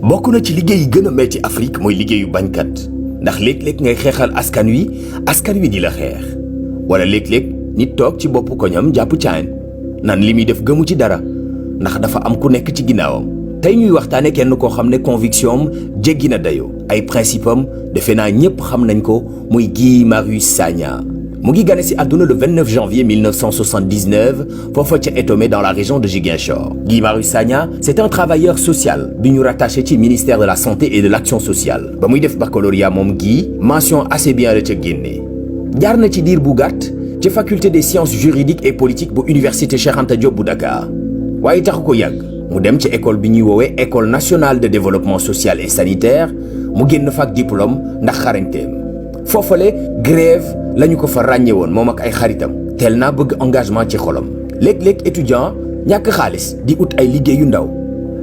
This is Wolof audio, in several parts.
bokk na ci liggéey yi gën a metti Afrique mooy liggéeyu bañkat ndax léeg-léeg ngay xeexal askan wi di la xeex wala léeg-léeg nit toog ci bopp koñam jàpp caayin nan li muy def gëmu ci dara ndax dafa am ku nekk ci ginnaawam. tey ñuy waxtaane kenn koo xam ne conviction am jéggi na dayoo ay principe am defe naa ñépp xam nañ ko muy Guy Marius Sagna. mu ngi gane si àdduna le 29 janvier 1979 foofa ca Etomé dans la région de Ziguinchor. Guy Marius Sagna c'est un travailleur social bi ñu rattaché ci ministère de la santé et de l'action sociale. ba muy def baccalauréat moom Guy mention assez bien la ca génne. jaar na ci diir bu gàtt ci faculté des sciences juridiques et politiques bu université Cheikh Anta Diop bu Dakar waaye taxu ko yàgg mu dem ci école bi ñuy woowee école nationale de développement social et sanitaire mu génn fa ak diplôme ndax xarañteem. foofale grève lañu ko fa ràññee woon moom ak ay xaritam teel naa bëgg engagement ci xolam. léeg-léeg étudiant ñàkk xaalis di ut ay liggéey yu ndaw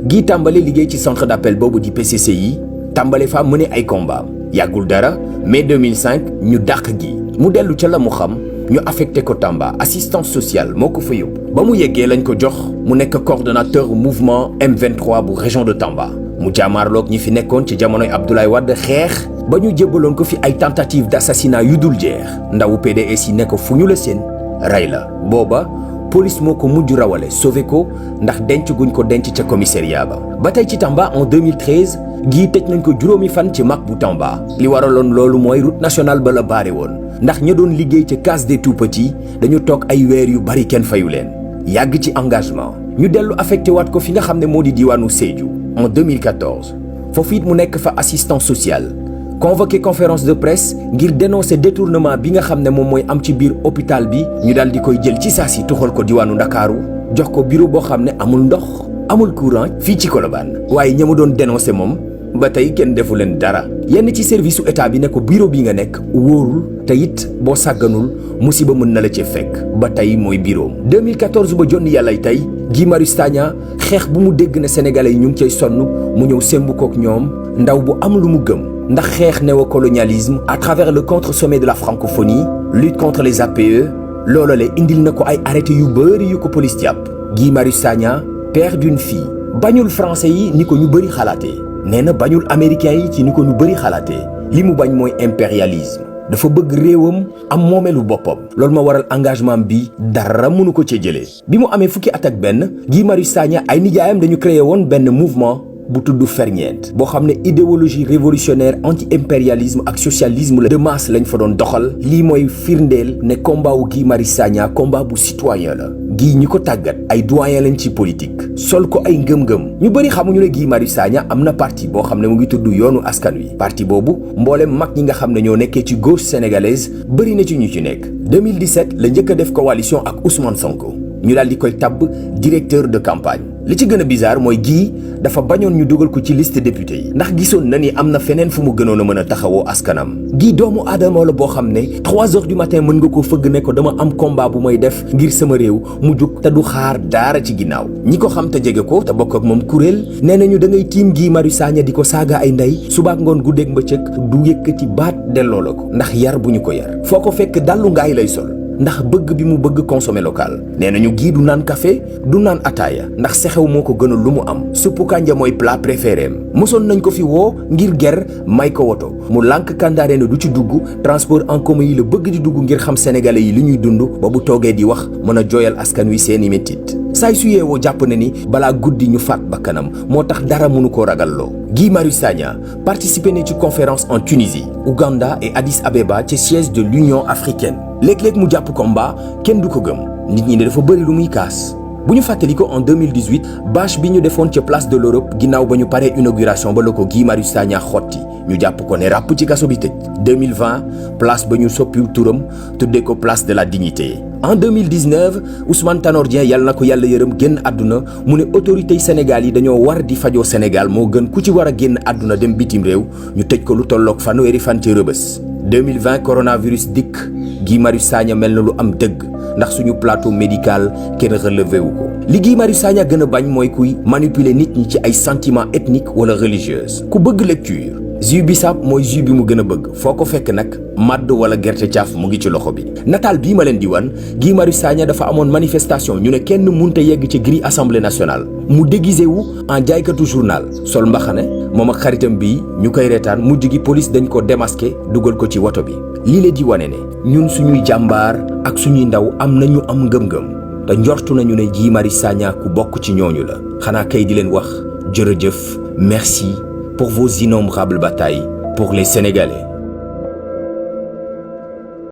Guy tàmbale liggéey ci centre d'appel boobu di PCCI tàmbale fa mëne ay combat yàggul dara mai 2005 ñu dàq Guy mu dellu ca la mu xam ñu affecté ko Tamba assistance sociale moo ko fa yóbbu. ba mu yeggee lañ ko jox mu nekk coordonnateur mouvement M23 bu région de Tamba mu jaamaarloog ñi fi nekkoon ci jamonoy Abdoulaye Wade xeex ba ñu jébbaloon ko fi ay tentative d'assassinat yu dul jeex ndawu PDS yi ne ko fu ñu la seen rey la. booba police moo ko mujj rawale sauvé ko ndax denc guñ ko denc ca commissariat ba tey ci Tamba en 2013 Guy tëj nañ ko juróomi fan ci mag bu Tamba li waraloon loolu mooy route nationale ba la baare woon ndax ña doon liggéey ca case des tout-petits dañu toog ay weer yu bari kenn fayu leen yàgg ci engagement ñu dellu affecté waat ko fi nga xam ne moo di diwaanu Sédhiou en 2014 foofu it mu nekk fa assistant social convoqué conférence de presse ngir dénoncer détournement bi nga xam ne moom mooy am ci biir hôpital bi ñu daal di koy jël ci saa si tuxal ko diwaanu Ndakaaru jox ko bureau boo xam ne amul ndox amul courant fii ci Colobane waaye ña mu doon dénoncer moom ba tey kenn defu leen dara yenn ci service su état bi ne ko bureau bi nga nekk wóorul te it boo sàgganul musiba mën na la ci fekk ba tey mooy bureau 2014 ba jonni yàllay tey Guy Marius Sagna xeex bu mu dégg ne sénégalais yi ñu ngi cay sonn mu ñëw sembu kook ñoom ndaw bu am lu mu gëm ndax xeex néocolonialisme à travers le contre-sommet de la francophonie lutte contre les APE loolu la indil na ko ay arrêté yu bëri yu ko police jàpp. Guy Marius Sagna père d'une fille bañul français yi ni ko ñu bëri xalaatee nee na bañul américains yi ci ni ko ñu bëri xalaatee li mu bañ mooy impérialisme dafa bëgg réewam am moomeelu boppam loolu ma waral engagement bi dara mënu ko ci jëlee. bi mu amee fukki at ak benn Guy Marius Sagna ay nijaayam dañu créé woon benn mouvement bu tudd Ferñeent boo xam ne idéologie révolutionnaire anti-impérialisme ak socialisme la de masse lañ fa doon doxal lii mooy firndeel ne combat wu Guy Marius Sagna combat bu citoyen la. Guy ñi ko tàggat ay doyen lañ ci politique sol ko ay ngëm-ngëm ñu bëri xamuñu ne Guy Marius Sagna am na parti boo xam ne mu ngi tudd yoonu askan wi parti boobu mboolem mag ñi nga xam ne ñoo nekkee ci gauche sénégalaise bëri na ci ñu ci nekk 2017 la njëkk a def coalition ak Ousmane Sonko ñu daal di koy tabb directeur de campagne li ci gën a bizarre mooy Guy dafa bañoon ñu dugal ko ci liste député yi ndax gisoon na ni am na feneen fu mu gënoon a mën a taxawoo askanam. Guy doomu aadama la boo xam ne 3 heures du matin mën nga koo fëgg ne ko dama am combat bu may def ngir sama réew mu jug te du xaar daara ci ginnaaw ñi ko xam te jege ko te bokk ak moom kuréel nee nañu da ngay tiim Guy Marius Sagna di ko saaga ay ndey subaak ngoon guddeeg mbëccëg du yëkkati baat delloo la ko ndax yar bu ñu ko yar foo ko fekk dallu ngaay lay sol ndax bëgg bi mu bëgg consommer local nee nañu Guy du naan café du naan ataaya ndax sexew moo ko gënal lu mu am suppu kànja mooy plat préféré am mosoon nañ ko fi woo ngir ger may ko woto mu lànk kandaare ne du ci dugg transport en commun yi la bëgg di dugg ngir xam sénégalais yi li ñuy dund ba bu toogee di wax mën a jooyal askan wi seeni métit saay su yeewoo jàpp na ni balaa guddi ñu faat bakkanam moo tax dara mënu ko ragalloo. Guy Marius Sagna participé na ci conférence en Tunisie Ouganda et Addis Abeba ci siège de l'Union africaine léeg-léeg mu jàpp combat kenn du ko gëm nit ñi ne dafa bëri lu muy kaas. bu ñu fàttali ko en 2018 bâche bi ñu defoon ca place de l'Europe ginnaaw ba ñu paree inauguration ba la ko Guy Marius Sagna xotti ñu jàpp ko ne ràpp ci kaso bi tëj 2020 place ba ñu soppiw turam tuddee ko place de la dignité. en 2019 Ousmane Tanor Dieng yàlla na ko yàlla yërëm génn àdduna mu ne autorités Sénégal yi dañoo war di fajoo Sénégal moo gën ku ci war a génn àdduna dem bitim réew ñu tëj ko lu tolloog fanweeri fan ci rëbës. 2020 coronavirus dikk Guy Marius Sagna mel na lu am dëgg ndax suñu plateau médical kenn relevé wu ko li Guy Marius Sagna gën a bañ mooy kuy manipuler nit ñi ci ay sentiments ethniques wala religieux ku bëgg lecture jus bisaab mooy jus bi mu gën a bëgg foo ko fekk nag madd wala gerte caaf mu ngi ci loxo bi nataal bii ma leen di wan Guy Marius Sagna dafa amoon manifestation ñu ne kenn munta yegg ci grille assemblée nationale mu déguisé wu en jaaykatu journal sol mbaxane moom ak xaritam bi ñu koy reetaan mujj gi police dañ ko démasqué dugal ko ci woto bi. lii la di wane ne ñun suñuy jàmbaar ak suñuy ndaw am nañu am ngëm-ngëm te njortu nañu ne Guy Marius Sagna ku bokk ci ñooñu la. xanaa kay di leen wax jërëjëf merci pour vos innombrables batailles pour les Sénégalais.